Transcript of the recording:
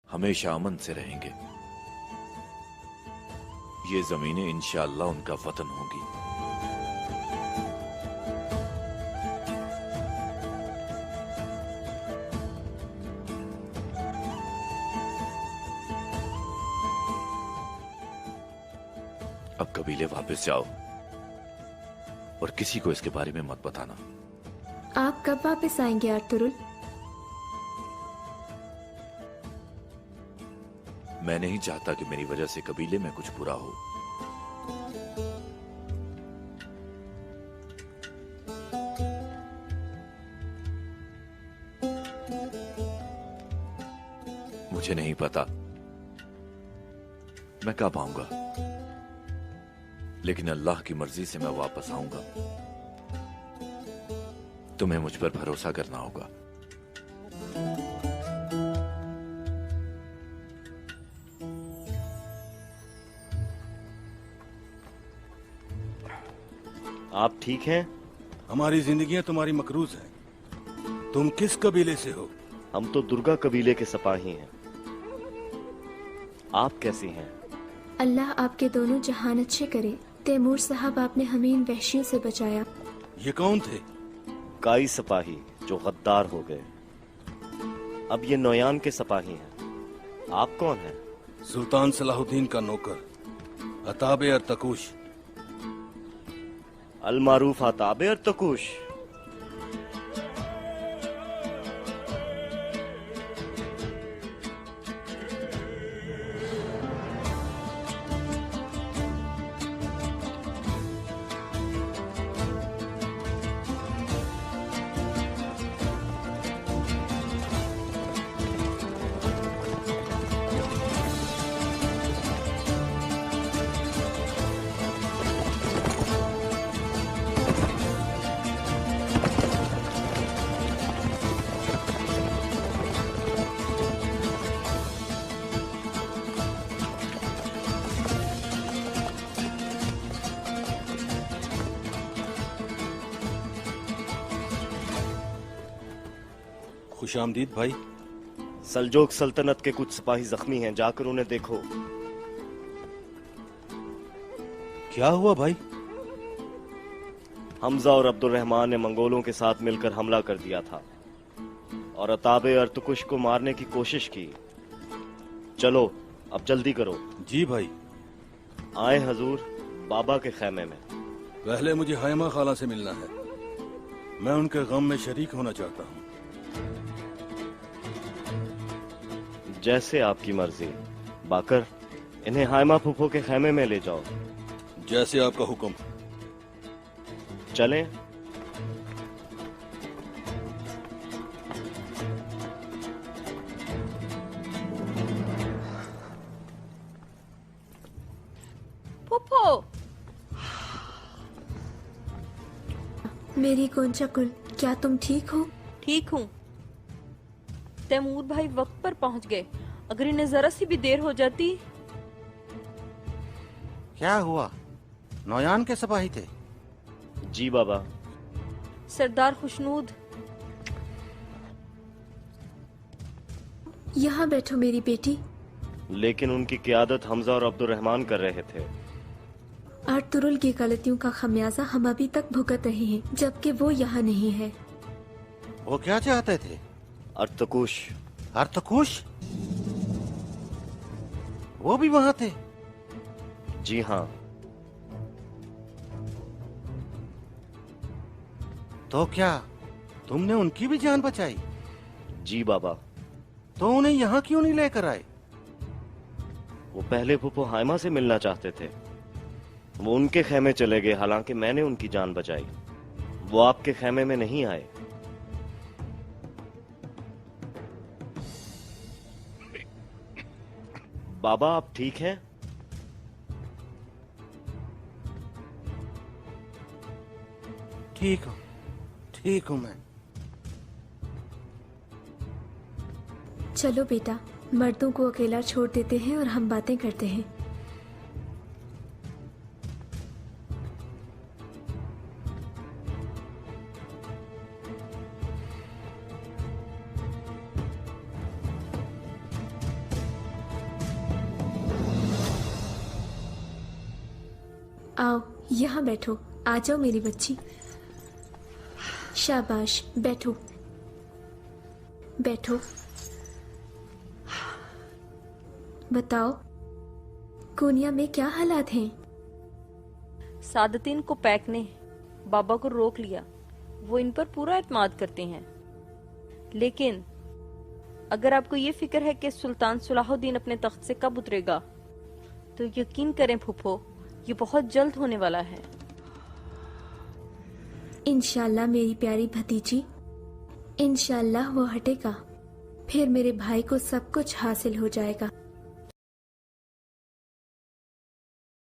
हमेशा अमन से रहेंगे। ये जमीनें इंशाअल्लाह उनका वतन होंगी। अब कबीले वापस जाओ और किसी को इसके बारे में मत बताना। आप कब वापस आएंगे अर्तुरुल? मैं नहीं चाहता कि मेरी वजह से कबीले में कुछ बुरा हो। मुझे नहीं पता मैं कब आऊंगा, लेकिन अल्लाह की मर्जी से मैं वापस आऊंगा। तुम्हें मुझ पर भरोसा करना होगा। आप ठीक हैं? हमारी जिंदगियां तुम्हारी मकरूज हैं। तुम किस कबीले से हो? हम तो दुर्गा कबीले के सिपाही हैं। आप कैसी हैं? अल्लाह आपके दोनों जहान अच्छे करे। तैमूर साहब, आपने हमें इन वहशियों से बचाया। ये कौन थे? काई सिपाही जो गद्दार हो गए। अब ये नौयान के सिपाही हैं। आप कौन हैं? सुल्तान सलाहुद्दीन का नौकर अताबे अर्तकुश। अलमारूफ अताबे अर्तकुश। खुशामदीद भाई। सल्जोक सल्तनत के कुछ सिपाही जख्मी हैं, जाकर उन्हें देखो। क्या हुआ भाई? हमजा और अब्दुर्रहमान ने मंगोलों के साथ मिलकर हमला कर दिया था और अताबे अर्तकुश को मारने की कोशिश की। चलो अब जल्दी करो। जी भाई। आए हजूर, बाबा के खैमे में। पहले मुझे हैमा खाला से मिलना है। मैं उनके गम में शरीक होना चाहता हूँ। जैसे आपकी मर्जी। बाकर, इन्हें हायमा फूफो के खैमे में ले जाओ। जैसे आपका हुक्म। चलें। फूफो, मेरी गोंचा कुल, क्या तुम ठीक हो? ठीक हूँ। तैमूर भाई वक्त पर पहुँच गए। अगर इन्हें जरा सी भी देर हो जाती। क्या हुआ? नौयान के सिपाही थे? जी बाबा। सरदार खुशनूद। यहाँ बैठो मेरी बेटी। लेकिन उनकी क़ियादत हमजा और अब्दुर्रहमान कर रहे थे। अर्तुरुल की गलतियों का खमियाजा हम अभी तक भुगत रहे हैं, जबकि वो यहाँ नहीं है। वो क्या चाहते थे? अर्तकुश। अर्तकुश? वो भी वहां थे? जी हाँ। तो क्या तुमने उनकी भी जान बचाई? जी बाबा। तो उन्हें यहाँ क्यों नहीं लेकर आए? वो पहले फूफो हायमा से मिलना चाहते थे। वो उनके खैमे चले गए, हालांकि मैंने उनकी जान बचाई। वो आपके खैमे में नहीं आए। बाबा, आप ठीक हैं? ठीक हूँ मैं। चलो बेटा, मर्दों को अकेला छोड़ देते हैं और हम बातें करते हैं। आओ यहाँ बैठो, आ जाओ मेरी बच्ची। शाबाश, बैठो बैठो। बताओ कोनिया में क्या हालात हैं? सादतीन को पैक ने बाबा को रोक लिया। वो इन पर पूरा एतमाद करते हैं, लेकिन अगर आपको ये फिक्र है कि सुल्तान सलाहुद्दीन अपने तख्त से कब उतरेगा, तो यकीन करें फूफो, ये बहुत जल्द होने वाला है। इंशाल्लाह मेरी प्यारी भतीजी, इंशाल्लाह वो हटेगा, फिर मेरे भाई को सब कुछ हासिल हो जाएगा।